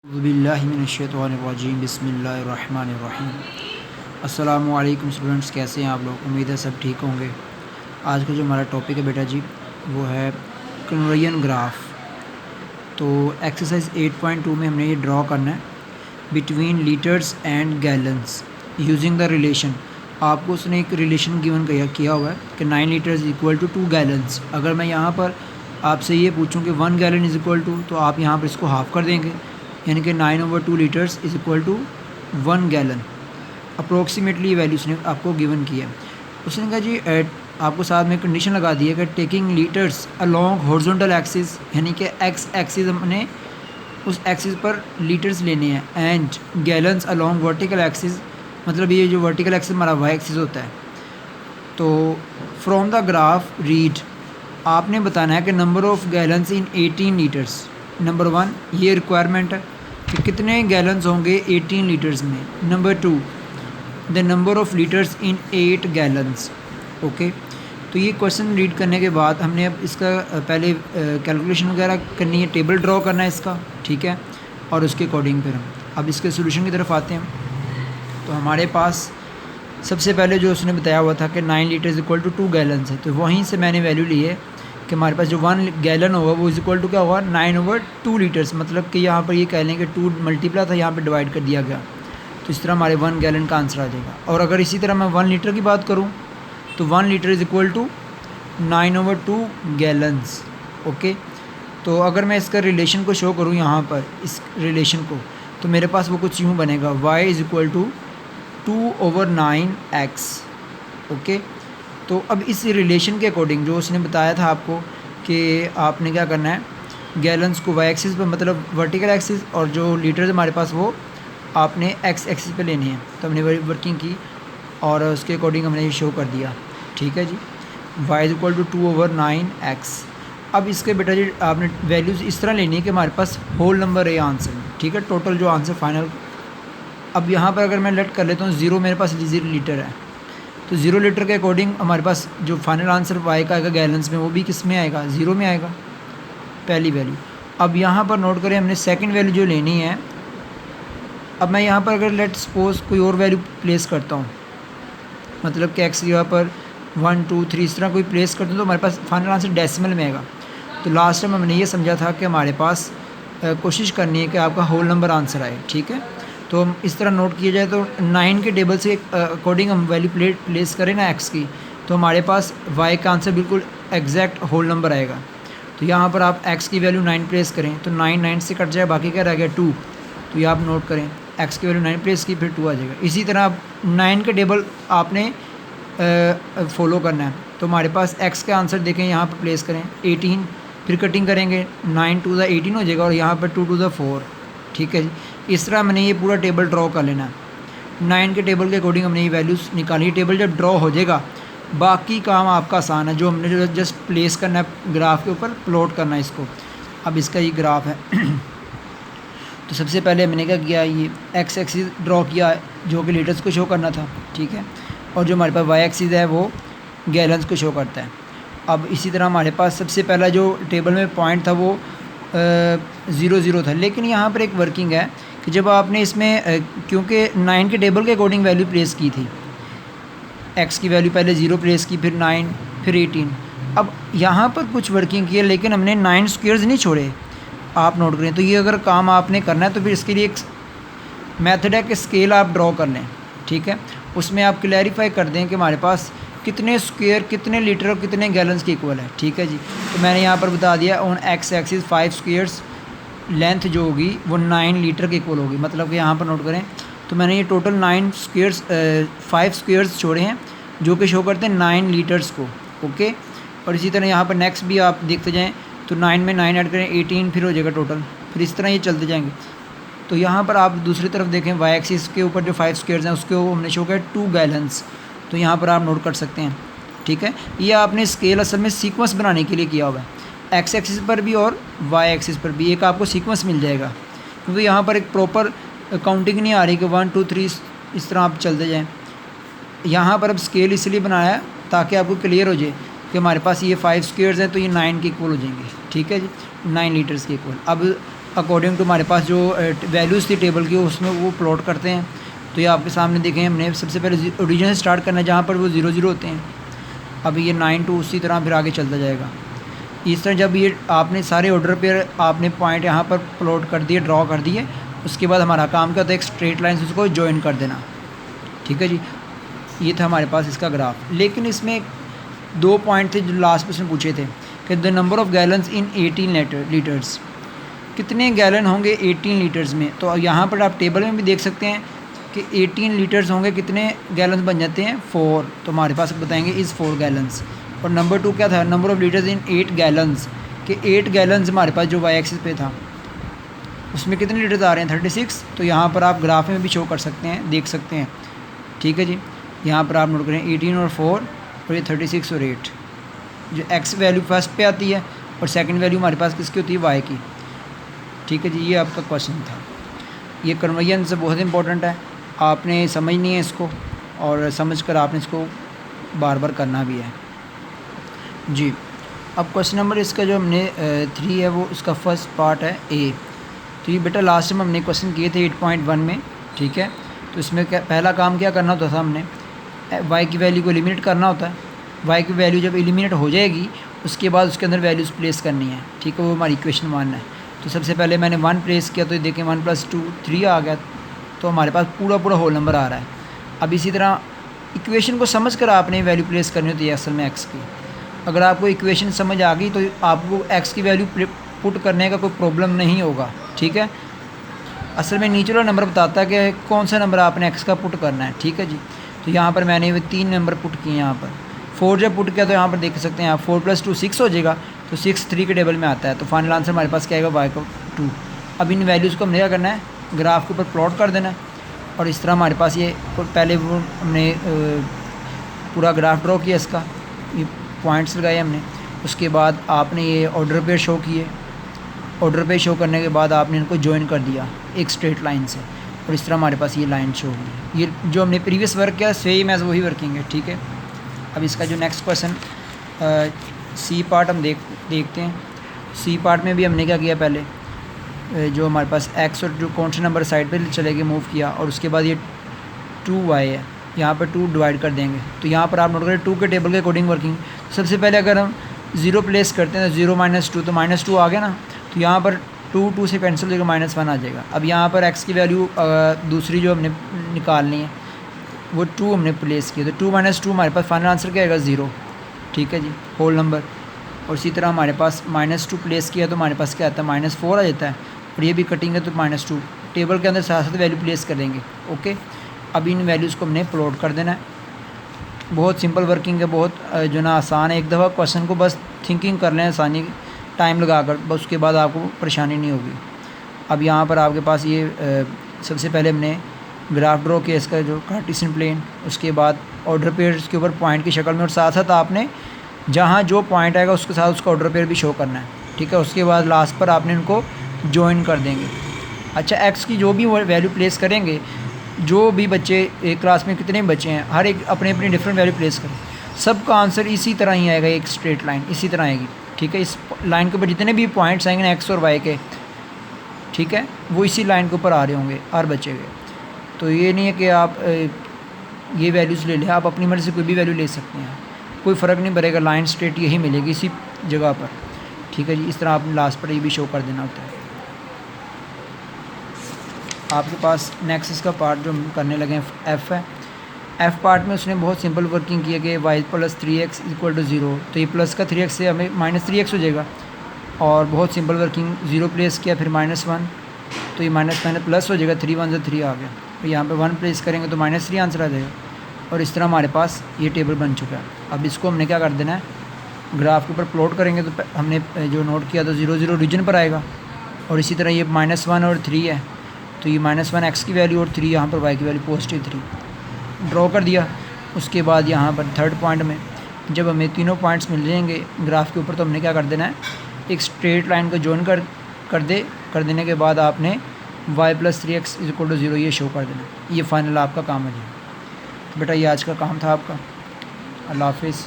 बिस्मिल्लाहिर्रहमानिर्रहीम बिस्मिल्लाहिर्रहमानिर्रहीम। अस्सलामु अलैकुम स्टूडेंट्स, कैसे हैं आप लोग? उम्मीद है सब ठीक होंगे। आज का जो हमारा टॉपिक है बेटा जी वो है कन्वर्जन ग्राफ। तो एक्सरसाइज 8.2 में हमने ये ड्रॉ करना है between litres and gallons using the relation. आपको उसने एक रिलेशन गिवन किया हुआ है कि 9 लीटर्स इक्वल टू 2 गैलन्स। अगर मैं यहाँ पर आपसे ये पूछूं कि 1 गैलन इज़ इक्वल टू, तो आप यहाँ पर इसको हाफ़ कर देंगे, यानी कि 9/2 litres is equal to 1 gallon. Approximately value उसने आपको गिवन किया है। उसने कहा जी आपको साथ में कंडीशन लगा दी है कि taking litres along horizontal axis, यानी कि एक्स एक्सिस हमने उस एक्सिस पर लीटर्स लेने हैं, and gallons along vertical axis, मतलब ये जो वर्टिकल एक्सिस हमारा वाई एक्सिस होता है। तो फ्रॉम द ग्राफ रीड, आपने बताना है कि number of gallons in 18 litres. Number 1 ये रिक्वायरमेंट है कि कितने गैलन्स होंगे 18 लीटर्स में। Number 2 the number of litres in 8 gallons. Okay, तो ये क्वेश्चन रीड करने के बाद हमने अब इसका पहले कैलकुलेशन वगैरह करनी है, टेबल ड्रॉ करना है इसका, ठीक है, और उसके अकॉर्डिंग फिर हम अब इसके सोल्यूशन की तरफ आते हैं। तो हमारे पास सबसे पहले जो उसने बताया हुआ था कि 9 लीटर्स इक्वल टू 2 गैलन्स है, तो वहीं से मैंने वैल्यू ली है कि हमारे पास जो 1 गैलन होगा वो इज इक्वल टू क्या होगा 9/2 लीटर्स। मतलब कि यहाँ पर ये कह लें कि 2 मल्टीप्लाई था, यहाँ पर डिवाइड कर दिया गया, तो इस तरह हमारे 1 गैलन का आंसर आ जाएगा। और अगर इसी तरह मैं 1 लीटर की बात करूँ तो 1 litre is equal to 9/2 gallons. Okay, तो अगर मैं इसका रिलेशन को शो करूँ यहाँ पर, इस रिलेशन को, तो मेरे पास वो कुछ यूँ बनेगा y is equal to 2/9x। Okay, तो अब इस रिलेशन के अकॉर्डिंग जो उसने बताया था आपको कि आपने क्या करना है, गैलन्स को वाई एक्सिस पर, मतलब वर्टिकल एक्सिस, और जो लीटर्स हमारे पास वो आपने एक्स एक्सिस पे लेने हैं। तो हमने वर्किंग की और उसके अकॉर्डिंग हमने ये शो कर दिया, ठीक है जी। y is equal to 2/9x। अब इसके बेटा जी आपने वैल्यूज़ इस तरह लेनी है कि हमारे पास होल नंबर है आंसर में, ठीक है, टोटल जो आंसर फाइनल। अब यहाँ पर अगर मैं लेट कर लेता हूँ 0, मेरे पास 0 लीटर है, तो 0 लीटर के अकॉर्डिंग हमारे पास जो फाइनल आंसर वाई का आएगा गैलन्स में, वो भी किस में आएगा, 0 में आएगा, पहली वैल्यू। अब यहाँ पर नोट करें हमने सेकंड वैल्यू जो लेनी है। अब मैं यहाँ पर अगर लेट सपोज कोई और वैल्यू प्लेस करता हूँ, मतलब कि एक्स की जगह पर 1 2 3 इस तरह कोई प्लेस करता हूँ, तो हमारे पास फाइनल आंसर डेसिमल में आएगा। तो लास्ट टाइम हमने ये समझा था कि हमारे पास कोशिश करनी है कि आपका होल नंबर आंसर आए, ठीक है। तो हम इस तरह नोट किया जाए तो 9 के टेबल से अकॉर्डिंग हम वैल्यू प्लेस करें ना एक्स की, तो हमारे पास वाई का आंसर बिल्कुल एग्जैक्ट होल नंबर आएगा। तो यहाँ पर आप एक्स की वैल्यू 9 प्लेस करें तो 9 से कट जाए, बाकी क्या रह गया 2। तो ये आप नोट करें, एक्स की वैल्यू 9 प्लेस की, फिर 2 आ जाएगा। इसी तरह आप 9 के टेबल आपने फॉलो करना है। तो हमारे पास एक्स का आंसर देखें, यहाँ पर प्लेस करें 18, फिर कटिंग करेंगे 9 2 18 हो जाएगा, और यहाँ पर 2 2 4, ठीक है जी। इस तरह मैंने ये पूरा टेबल ड्रॉ कर लेना है। 9 के टेबल के अकॉर्डिंग हमने ये वैल्यूज़ निकाली। टेबल जब ड्रॉ हो जाएगा, बाकी काम आपका आसान है, जो हमने जो जस्ट प्लेस करना है ग्राफ के ऊपर, प्लॉट करना है इसको। अब इसका ये ग्राफ है तो सबसे पहले मैंने क्या किया, ये एक्स एक्सिस ड्रॉ किया जो कि लीटर्स को शो करना था, ठीक है, और जो हमारे पास वाई एक्सिस है वो गैलन्स को शो करता है। अब इसी तरह हमारे पास सबसे पहला जो टेबल में पॉइंट था वो 0 0 था, लेकिन यहाँ पर एक वर्किंग है कि जब आपने इसमें क्योंकि 9 के टेबल के अकॉर्डिंग वैल्यू प्लेस की थी, एक्स की वैल्यू पहले 0 प्लेस की, फिर 9, फिर 18। अब यहाँ पर कुछ वर्किंग की है, लेकिन हमने 9 स्क्वेयर्स नहीं छोड़े, आप नोट करें। तो ये अगर काम आपने करना है तो फिर इसके लिए एक मेथड है कि स्केल आप ड्रॉ कर लें, ठीक है, उसमें आप क्लैरिफाई कर दें कि हमारे पास कितने स्क्वेयर, कितने लीटर और कितने गैलन्स के इक्वल है, ठीक है जी। तो मैंने यहाँ पर बता दिया on x axis 5 squares, length जो होगी वो 9 लीटर के इक्वल होगी। मतलब कि यहाँ पर नोट करें, तो मैंने ये टोटल 9 स्क्वेयर्स 5 स्क्वेयर्स छोड़े हैं जो कि शो करते हैं 9 लीटर्स को। ओके, और इसी तरह यहाँ पर नेक्स्ट भी आप देखते जाएँ, तो 9 में 9 ऐड करें 18, फिर हो जाएगा टोटल, फिर इस तरह ये चलते जाएंगे। तो यहाँ पर आप दूसरी तरफ देखें, वाई एक्सिस के ऊपर जो 5 स्क्वेयर्स हैं उसके हमने शो किया 2 गैलन्स, तो यहाँ पर आप नोट कर सकते हैं, ठीक है। ये आपने स्केल असल में सीक्वेंस बनाने के लिए किया हुआ है, एक्स एक्सिस पर भी और वाई एक्सिस पर भी एक आपको सीक्वेंस मिल जाएगा, क्योंकि यहाँ पर एक प्रॉपर काउंटिंग नहीं आ रही कि 1 2 3 इस तरह आप चलते जाएं। यहाँ पर अब स्केल इसलिए बनाया है ताकि आपको क्लियर हो जाए कि हमारे पास ये 5 स्क्वेयर्स हैं तो ये 9 के इक्वल हो जाएंगे, ठीक है जी, 9 लीटर्स के इक्वल। अब अकॉर्डिंग टू हमारे पास जो वैल्यूज़ थी टेबल की उसमें वो प्लॉट करते हैं। तो ये आपके सामने देखें, हमने सबसे पहले ओरिजिन से स्टार्ट करना है जहाँ पर वो 0 0 होते हैं। अब ये 9 2 उसी तरह फिर आगे चलता जाएगा। इस तरह जब ये आपने सारे ऑर्डर पे आपने पॉइंट यहाँ पर प्लॉट कर दिए, ड्रॉ कर दिए, उसके बाद हमारा काम क्या होता है, एक स्ट्रेट लाइन से उसको ज्वाइन कर देना। ठीक है जी, ये था हमारे पास इसका ग्राफ। लेकिन इसमें 2 पॉइंट थे जो लास्ट में उसने पूछे थे कि the number of gallons in 18 litres, कितने गैलन होंगे 18 लीटर्स में। तो यहाँ पर आप टेबल में भी देख सकते हैं कि 18 लीटर्स होंगे, कितने गैलन्स बन जाते हैं 4। तो हमारे पास बताएंगे इज़ 4 गैलन्स। और नंबर 2 क्या था, number of litres in 8 gallons, कि 8 गैलन्स हमारे पास जो वाई एक्सिस पे था उसमें कितने लीटर्स आ रहे हैं 36। तो यहाँ पर आप ग्राफ में भी शो कर सकते हैं, देख सकते हैं। ठीक है जी, यहाँ पर आप नोट करें 18 और 4 और ये 36 और 8, जो एक्स वैल्यू फर्स्ट पे आती है और सेकंड वैल्यू हमारे पास किसकी होती है, वाई की। ठीक है जी, ये आपका क्वेश्चन था। ये कन्वर्जन से बहुत इंपॉर्टेंट है, आपने समझनी है इसको और समझ कर आपने इसको बार बार करना भी है जी। अब क्वेश्चन नंबर इसका जो हमने 3 है वो उसका फर्स्ट पार्ट है ए। तो ये बेटा लास्ट टाइम हमने क्वेश्चन किए थे 8.1 में। ठीक है, तो इसमें पहला काम क्या करना होता था, हमने वाई की वैल्यू को एलिमिनेट करना होता है। वाई की वैल्यू जब एलिमिनेट हो जाएगी उसके बाद उसके अंदर वैल्यूज़ प्लेस करनी है। ठीक है, वो हमारी इक्वेशन 1 है। तो सबसे पहले मैंने 1 प्लेस किया, तो देखें 1 + 2 3 आ गया। तो हमारे पास पूरा होल नंबर आ रहा है। अब इसी तरह इक्वेशन को समझ कर आपने वैल्यू प्लेस करनी होती है असल में एक्स की। अगर आपको इक्वेशन समझ आ गई तो आपको एक्स की वैल्यू पुट करने का कोई प्रॉब्लम नहीं होगा। ठीक है, असल में नीचे वाला नंबर बताता है कि कौन सा नंबर आपने एक्स का पुट करना है। ठीक है जी, तो यहाँ पर मैंने 3 नंबर पुट किए। यहाँ पर 4 जब पुट किया तो यहाँ पर देख सकते हैं आप 4 + 2 6 हो जाएगा। तो 6 3 के टेबल में आता है। तो फाइनल आंसर हमारे पास क्या आएगा, वाई का 2। अब इन वैल्यूज़ को हमने क्या करना है, ग्राफ के ऊपर प्लॉट कर देना है। और इस तरह हमारे पास ये पहले वो हमने पूरा ग्राफ ड्रॉ किया, इसका ये पॉइंट्स लगाए हमने। उसके बाद आपने ये ऑर्डर पेयर शो किए। ऑर्डर पेयर शो करने के बाद आपने इनको ज्वाइन कर दिया एक स्ट्रेट लाइन से, और इस तरह हमारे पास ये लाइन शो हुई। ये जो हमने प्रीवियस वर्क किया सेम एज वही वर्किंग है। ठीक है, अब इसका जो नेक्स्ट क्वेश्चन सी पार्ट हम देखते हैं। सी पार्ट में भी हमने क्या किया, पहले जो हमारे पास एक्स और जो कौन से नंबर साइड पे चले गए मूव किया, और उसके बाद ये 2y है, यहाँ पर 2 डिवाइड कर देंगे। तो यहाँ पर आप नोट करें 2 के टेबल के अकॉर्डिंग वर्किंग। सबसे पहले अगर हम 0 प्लेस करते हैं तो 0 - 2, तो -2 आ गया ना। तो यहाँ पर 2 से कैंसिल हो जाएगा, -1 आ जाएगा। अब यहाँ पर x की वैल्यू दूसरी जो हमने निकालनी है वो 2 हमने प्लेस किया। तो 2 - 2 हमारे पास फाइनल आंसर क्या आएगा, 0। ठीक है जी, होल नंबर। और इसी तरह हमारे पास -2 प्लेस किया तो हमारे पास क्या आता है, -4 आ जाता है। और ये भी कटिंग है तो -2 टेबल के अंदर साथ साथ वैल्यू प्लेस कर देंगे। ओके, अब इन वैल्यूज़ को हमने प्लॉट कर देना है। बहुत सिंपल वर्किंग है, बहुत जो ना आसान है। एक दफ़ा क्वेश्चन को बस थिंकिंग कर लें आसानी टाइम लगा कर, बस उसके बाद आपको परेशानी नहीं होगी। अब यहाँ पर आपके पास ये सबसे पहले हमने ग्राफ ड्रॉ किया इसका जो कार्टेशियन प्लेन, उसके बाद ऑर्डर पेयर्स के ऊपर पॉइंट की शक्ल में, और साथ साथ आपने जहाँ जो पॉइंट आएगा उसके साथ उसका ऑर्डर पेयर भी शो करना है। ठीक है, उसके बाद लास्ट पर आपने इनको ज्वाइन कर देंगे। अच्छा, एक्स की जो भी वैल्यू प्लेस करेंगे, जो भी बच्चे एक क्लास में कितने बच्चे हैं, हर एक अपने अपनी डिफरेंट वैल्यू प्लेस करें, सबका आंसर इसी तरह ही आएगा, एक स्ट्रेट लाइन इसी तरह आएगी। ठीक है, इस लाइन के ऊपर जितने भी पॉइंट्स आएंगे ना एक्स और वाई के, ठीक है, वो इसी लाइन के ऊपर आ रहे होंगे हर बच्चे के। तो ये नहीं है कि आप ये वैल्यूज़ ले लें, आप अपनी मर्ज़ी से कोई भी वैल्यू ले सकते हैं, कोई फ़र्क नहीं पड़ेगा, लाइन स्ट्रेट यही मिलेगी इसी जगह पर। ठीक है जी, इस तरह आपने लास्ट पर ये भी शो कर देना होता है। आपके पास नेक्स्ट इसका पार्ट जो हम करने लगे हैं एफ़ है। एफ़ पार्ट में उसने बहुत सिंपल वर्किंग की है कि y + 3x = 0। तो ये प्लस का 3x से हमें -3x हो जाएगा, और बहुत सिंपल वर्किंग 0 प्लेस किया, फिर -1, तो ये माइनस प्लस हो जाएगा, 3 × 1 = 3 आ गया। तो यहाँ पे 1 प्लेस करेंगे तो -3 आंसर आ जाएगा। और इस तरह हमारे पास ये टेबल बन चुका है। अब इसको हमने क्या कर देना है, ग्राफ के ऊपर प्लॉट करेंगे। तो हमने जो नोट किया तो 0 0 रीजन पर आएगा, और इसी तरह ये -1 और 3 है, तो ये -1 x की वैल्यू और 3 यहाँ पर y की वैल्यू +3 ड्रॉ कर दिया। उसके बाद यहाँ पर थर्ड पॉइंट में जब हमें तीनों पॉइंट्स मिल जाएंगे ग्राफ के ऊपर, तो हमने क्या कर देना है, एक स्ट्रेट लाइन को ज्वाइन कर देने के बाद आपने y + 3x = 0 ये शो कर देना। ये फाइनल आपका काम है जी। तो बेटा ये आज का काम था आपका। अल्लाह हाफिज़।